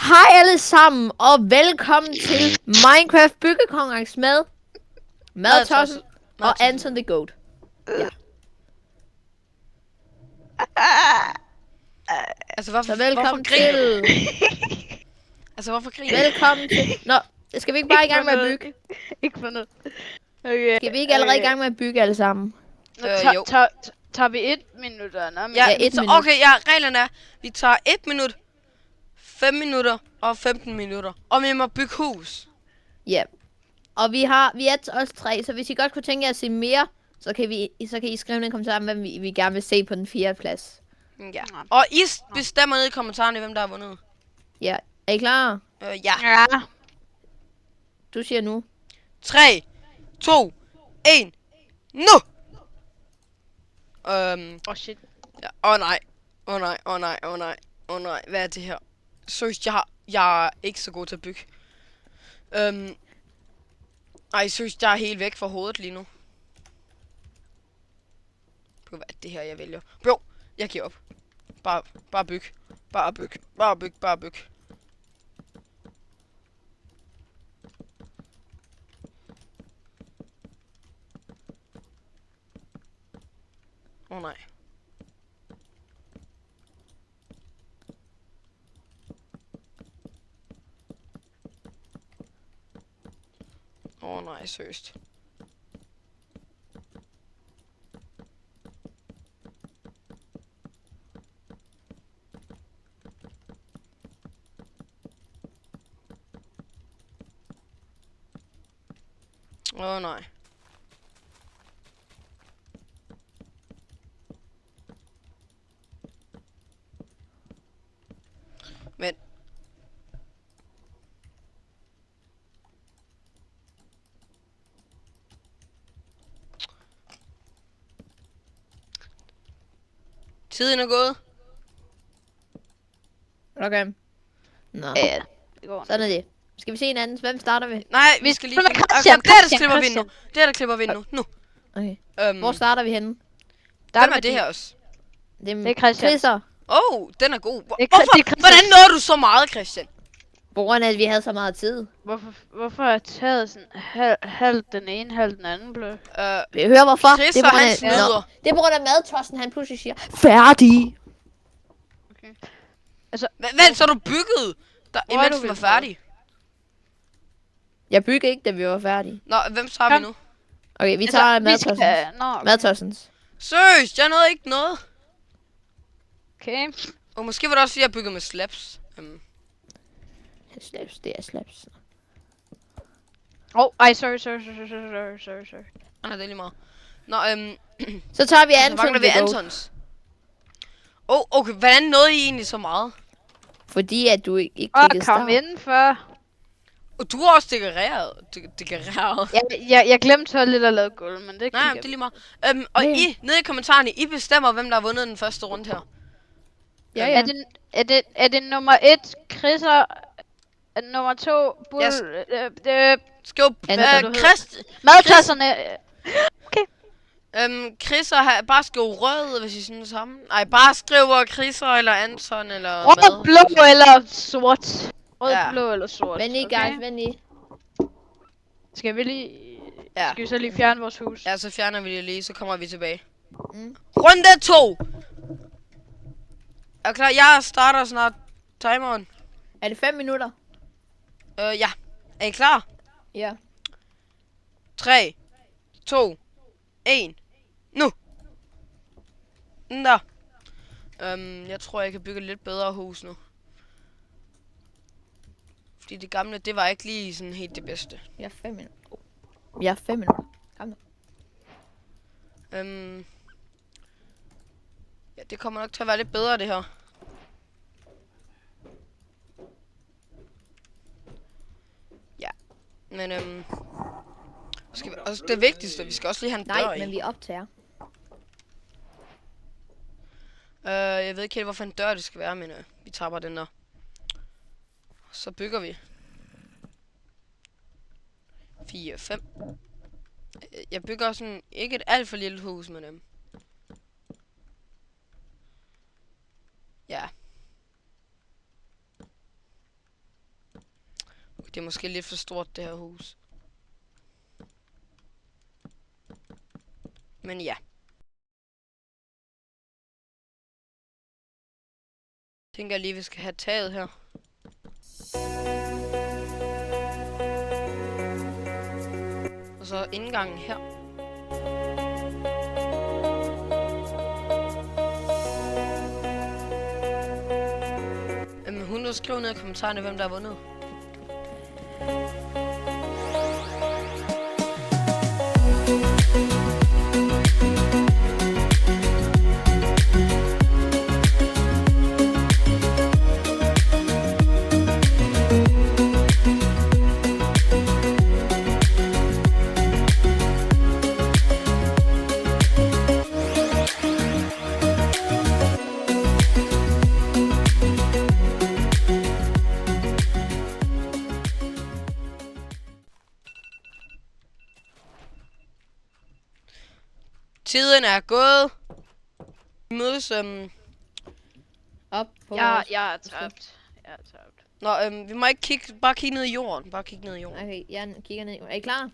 Hej alle sammen, og velkommen til Minecraft byggekonkurrence med Madtossen og Anton the Goat. Ja. Altså, hvorfor, Så velkommen hvorfor griner du? til... Altså, hvorfor griner du? Velkommen til... Nå, skal vi ikke bare i gang med at bygge? Ikke for noget. Okay. Skal vi ikke allerede i gang med at bygge alle sammen? Jo. Tager vi 1 minut eller noget? Ja, Ja, vi 1 tager, minut. okay, ja, reglerne er, vi tager 1 minut, 5 minutter og 15 minutter. Og vi må bygge hus. Ja. Og vi er også 3, så hvis I godt kunne tænke jer at se mere, så kan I skrive ned i kommentaren, hvem vi gerne vil se på den 4. plads. Ja. Og I bestemmer ned i kommentarerne, hvem der har vundet. Ja. Er I klar? Ja. Ja. Du siger nu. 3, 2, 1, nu! Shit. Ja. Nej. Nej. Hvad er det her? Seriøst, jeg er ikke så god til at bygge. Ej, seriøst, jeg er helt væk fra hovedet lige nu. Hvad er det her, jeg vælger? Bro, jeg giver op. Bare byg. Bare byg. Nej. Nej, seriøst. Nej. Men tiden er gået. Okay. Nå, Ja, det går. sådan er det. Skal vi se en anden? Hvem starter vi? Nej, vi skal lige Hvem er finde... Christian? Okay, der Christian, klipper vi ind nu. Der klipper vi ind nu. Okay. Hvor starter vi henne? Hvem er det her også? Det er Christian. Chrisser. Den er god. Det er Christian. Hvordan nåede du så meget, Christian? På grund af, at vi havde så meget tid. Hvorfor er taget sådan halv den ene, halv den anden blød? Vi hører hvorfor. Chris Det er på og grund han af, snyder. det er på grund af madtossen, han pludselig siger, færdig. Okay. Altså, Hvad så du byggede? Imens du var færdig. Jeg byggede ikke, da vi var færdige. Nå, hvem tager vi nu? Okay, vi tager madtossens. Okay. Madtossens. Seriøst, jeg nåede ikke noget. Okay. Og måske var det også fordi, jeg byggede med slabs. Slaps, det er slaps. Ej, sorry. Nej, det er lige meget. Nå, Så tager vi så Anton mangler vi the Goat. Antons. Okay, hvordan nåede I egentlig så meget? Fordi at du ikke klikkede Kom start. indenfor. Og du har også dekoreret. Jeg glemte så lidt at lave gulv, men det Nej, det er lige meget. Og I, nede i kommentarerne, I bestemmer, hvem der har vundet den første runde her. Ja. Er det nummer 1, Chrisser? Nummer 2, Bull? Yes. Skriv Anton. Madklasserne. Chris og bare skriv rød, hvis I synes det samme. Nej, bare skriv Chris eller Anton eller Rød, blå eller sort. Rød, Ja. blå eller sort. Vend i, guys, vend i. Skal vi lige... Ja. Skal vi så lige fjerne vores hus? Ja, så fjerner vi det lige, så kommer vi tilbage. Mm. Runde 2! Er klar? Jeg starter snart timeren. Er det 5 minutter? Ja. Er I klar? Ja. 3, 2, 1. Nu! Den der. Jeg tror, jeg kan bygge et lidt bedre hus nu. Fordi det gamle, det var ikke lige sådan helt det bedste. Jeg er 5 minutter. Jeg er 5 minutter. Kom nu. Ja, det kommer nok til at være lidt bedre, det her. Ja. Men skal vi, også det vigtigste, vi skal også lige have en dør Nej, i. men vi optager. Jeg ved ikke helt, hvorfor en dør det skal være, men vi tager bare den der. Så bygger vi. 4, 5. Jeg bygger sådan ikke et alt for lille hus med dem. Ja. Det er måske lidt for stort, det her hus. Men ja. Tænker jeg lige, vi skal have taget her. Og så indgangen her. Hun vil skrive ned i kommentarerne, hvem der har vundet. Tiden er gået. Vi mødes Op på Jeg vores... er tabt. Jeg er tabt. Nå, vi må ikke kigge, bare kigge ned i jorden. Okay, jeg kigger ned. Er I klar?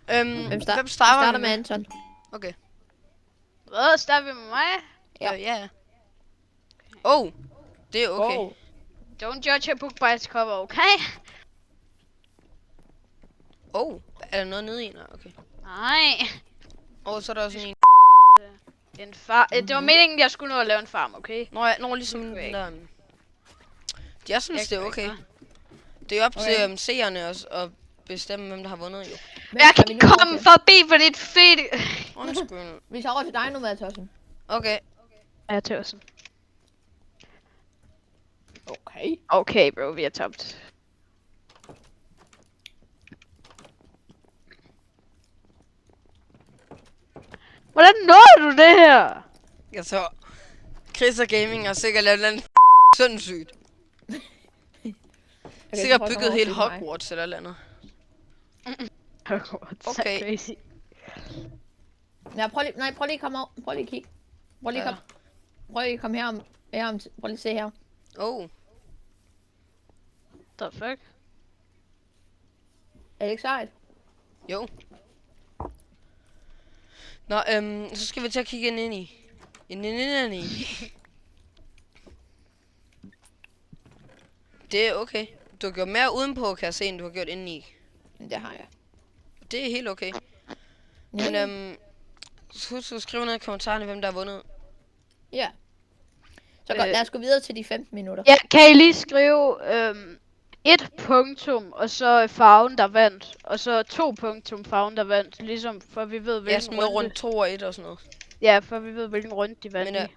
Hvem starter starter med Anton. Okay. Hvad? Starter vi med mig? Ja. Ja. Oh, det er okay. Oh. Don't judge a book by its cover, okay? Oh, er der noget nede i? Nej, okay. Nej. Så er der også en. En far. Det var meningen, jeg skulle nå at lave en farm, okay? Når ligesom Det kunne den jeg der. Jeg synes, det er okay. Ikke, Det er op til seerne også at bestemme, hvem der har vundet jo. jeg kan ikke komme forbi på dit fedt. Undskyld. Vi tager over til dig nu, Mattossen. Okay. Jeg er tørsen. Okay. Okay, bro, vi er tabt. Hvordan når du det her? Jeg så. Chris og Gaming har sikkert lavet noget sindssygt. Sikkert bygget helt Hogwarts eller andet. Hogwarts, Okay. crazy. Ja, prøv lige at komme over. Prøv lige at kigge. Prøv lige at komme herom. Prøv lige at se her. Oh. The fuck? Er det ikke sejt? Jo. Nå, så skal vi til at kigge ind i. Det er okay. Du har gjort mere udenpå, kan jeg se, end du har gjort indeni. Det har jeg. Det er helt okay. Ja. Men husk at skrive ned i kommentarerne, hvem der har vundet. Ja. Så godt, lad os gå videre til de 15 minutter. Ja, kan I lige skrive et punktum, og så farven, der vandt. Og så 2 punktum farven, der vandt. Ligesom, for vi ved, Jeg hvilken smed rundt 2 og 1 og sådan noget. Ja, for vi ved, hvilken runde de vandt Men, i.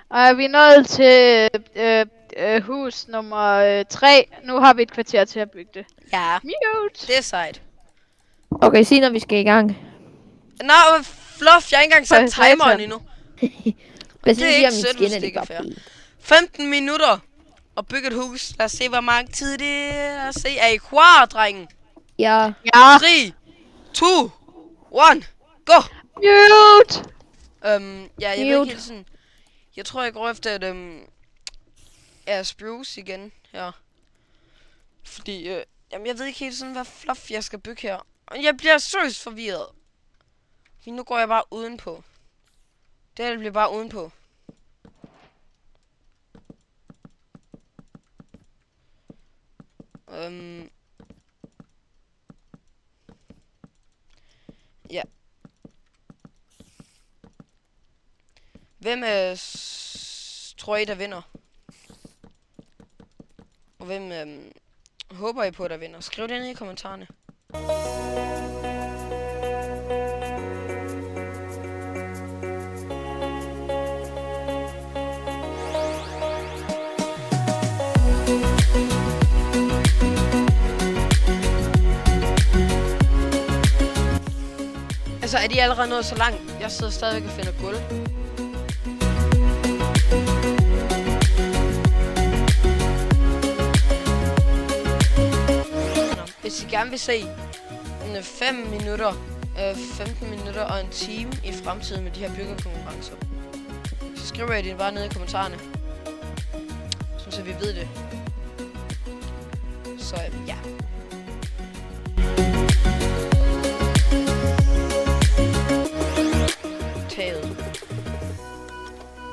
Og vi er nået til hus nummer 3. Nu har vi et kvarter til at bygge det. Ja, Mute! det er sejt. Okay, sig når vi skal i gang. Nå, fluff, jeg har ikke engang sat Satan. timeren endnu. Hvis Det er I siger ikke min sødt, skin, hvis er det det ikke er godt fair. fint. 15 minutter og bygge et hus. Lad os se, hvor lang tid det er. Lad os se. Er I klar, drengen? Ja. Ja! 3, 2, 1, go! Mute! Ja, jeg ved ikke helt sådan. Jeg tror, jeg går efter at spruce igen her. Fordi, jamen, jeg ved ikke helt sådan, hvad fluff jeg skal bygge her. Og jeg bliver seriøst forvirret. Fordi nu går jeg bare udenpå. Det her bliver bare udenpå. Ja. Hvem tror I, der vinder? Og hvem håber I på, der vinder? Skriv det ned i kommentarerne. Altså, er de allerede nået så langt? Jeg sidder stadigvæk og finder gulv. Hvis I gerne vil se 5 minutter, 15 minutter og en time i fremtiden med de her byggekonkurrencer, så skriver jeg det bare ned i kommentarerne. Så vi ved det. Så ja. Taget.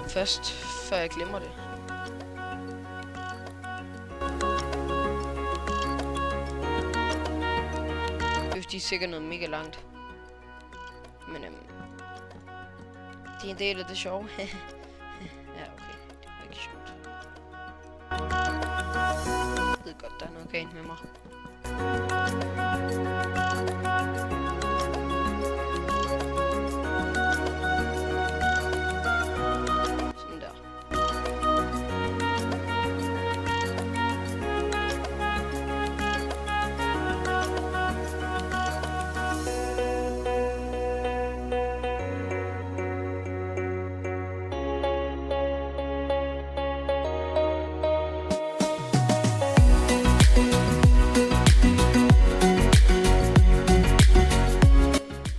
Først, før jeg glemmer det. Det er sikkert noget mega langt. Men det er en del af det sjove. Ja, okay. Det var ikke sjovt. Jeg ved godt, der er noget galt med mig. Sådan der.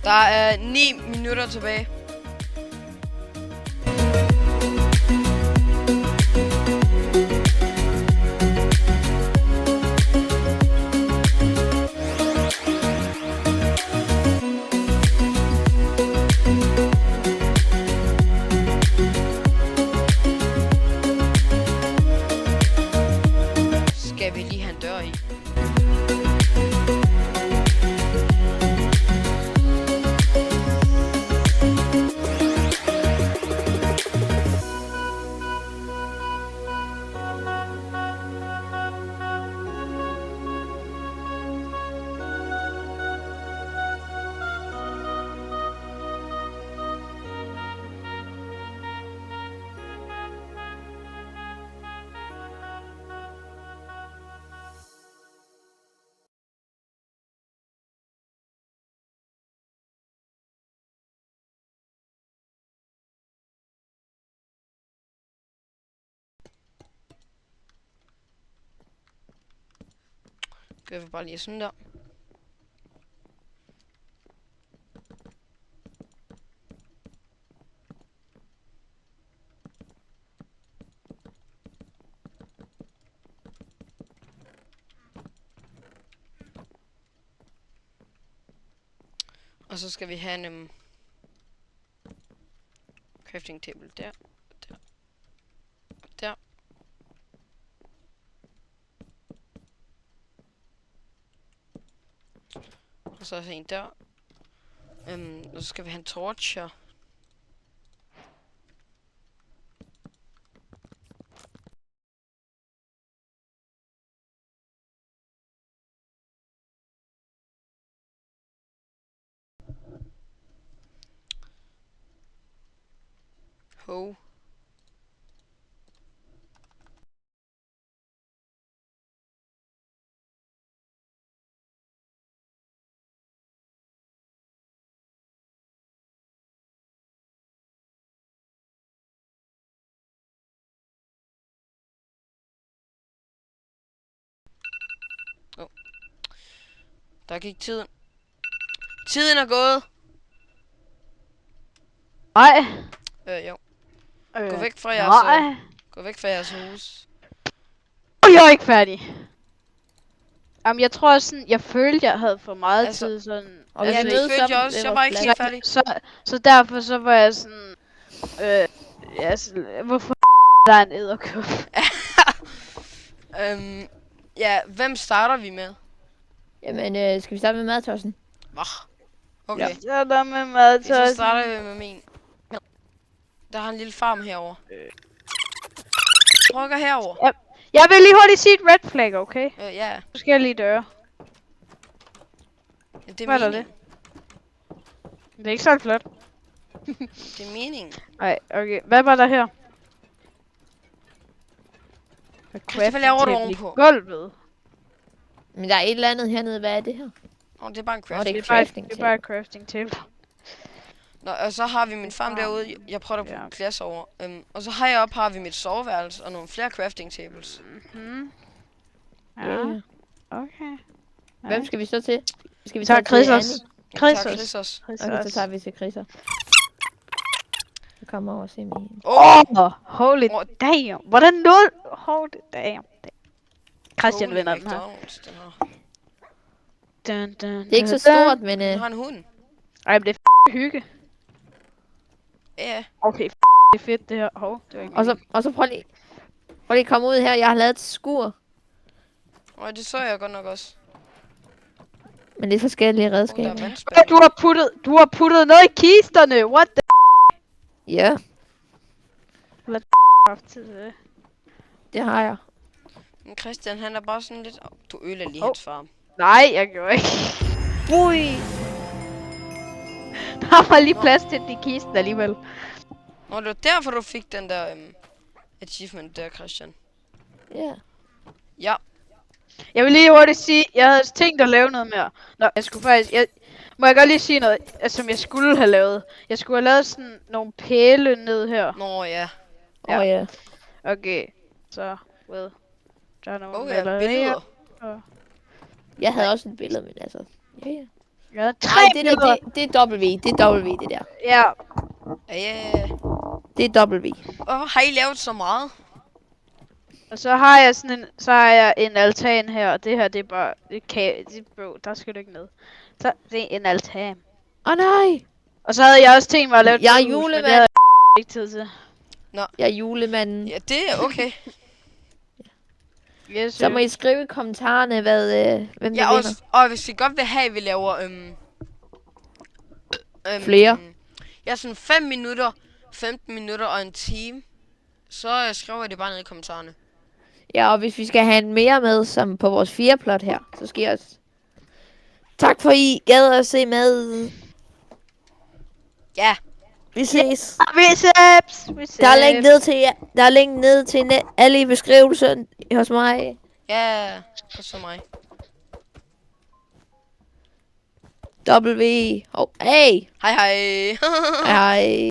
Der er 9 minutter tilbage. Skal vi lige have en dør i? Gør vi bare lige sådan der. Og så skal vi have en crafting table der, der, der. Og så en der. Og så skal vi have en torch her. Ho. Der gik tiden. Tiden er gået. Nej. Jo. Gå væk fra jeres... Nej. Gå væk fra jeres hus. Jeg er ikke færdig. Jamen, jeg tror sådan, jeg følte, jeg havde for meget Altså, tid sådan. Og Ja, vi det mødes følte jeg sammen, også. det Jeg var var ikke plads. helt færdig. Så derfor så var jeg sådan, ja, så, hvorfor der er en edderkop? Ja, hvem starter vi med? Jamen, skal vi starte med madtørsen? Okay. Så der med mad, Så starter vi med min. Der har en lille farm herover. Rykker herover. Ja. Jeg vil lige hurtigt sige et red flag, okay? Ja. Så skal jeg lige døre. Ja, det er Hvad er der meningen. Det er ikke så flot. Det er meningen. Nej, okay. Hvad var der her? Hvad laver du ovenpå? Gulvet. Men der er et eller andet hernede. Hvad er det her? Det er bare en det crafting. er Det er bare, crafting det er bare et crafting table. Nå, og så har vi min farm derude. Jeg prøver at Ja. putte glas over. Og så high op har vi mit soveværelse og nogle flere crafting tables. Mhm. Ja, Ja. okay. Hvem skal vi så til? Skal vi Vi tager tage til Chris. Annie? Vi tager Chris Chris også. Okay, så tager vi til Chris'er. Jeg kommer over og se min. Holy Åh. damn. Hvordan 0? Hold damn. Christian Tony vinder den her. McDonald's, den her. Dun, dun, Det er ikke så dun, dun. stort, men Den har en hund. Ej, men det er hygge. Ja. Okay, det er fedt det her. Hov, det var ikke og så prøv lige at komme ud her. Jeg har lavet et skur, Og det så jeg godt nok også. men det er forskellige Der er redskaber. vandspand. Du har puttet noget i kisterne. What the Ja, f*** til det? det har jeg. Men Christian, han er bare sådan lidt... Du øler lige Hov. hans farm. Nej, jeg gjorde ikke. Ui! Der var lige plads til den i kisten alligevel. Nå, det var derfor, du fik den der achievement der, Christian. Ja. Ja. Jeg vil lige hurtigt sige, jeg havde tænkt at lave noget mere. Nå, jeg skulle faktisk... Må jeg godt lige sige noget, som jeg skulle have lavet? Jeg skulle have lavet sådan nogle pæle ned her. Nå, ja. Ja. Okay, så... Well. Der er nogle Okay, billeder. Jeg havde også et billede, men altså... Ja. Ja, 3 Nej, det billeder. der, det er W. Det er W, det der. Ja, Ja. Det er W. Og har I lavet så meget? og så har jeg en altan her, og det her, det er bare... Bro, der skal du ikke ned. Så det er en altan. Nej! Og så havde jeg også tænkt mig at lave et Jeg er drivhus, men julemand. det havde jeg ikke tid til. Jeg er julemanden. Ja, det er okay. Yes, Så må I skrive i kommentarerne, hvem der Ja, vinder. og hvis I godt vil have, at vi laver... Flere. Ja, sådan 5 minutter, 15 minutter og en time. Så skriver jeg det bare ned i kommentarerne. Ja, og hvis vi skal have en mere med, som på vores 4-plot her, så skal jeg også... Tak for I gad at se med. Ja. Vi ses. Vi ses. Der er link ned til alle i beskrivelsen hos mig. Ja, og så mig. W. Hey. Hej hej. Hej.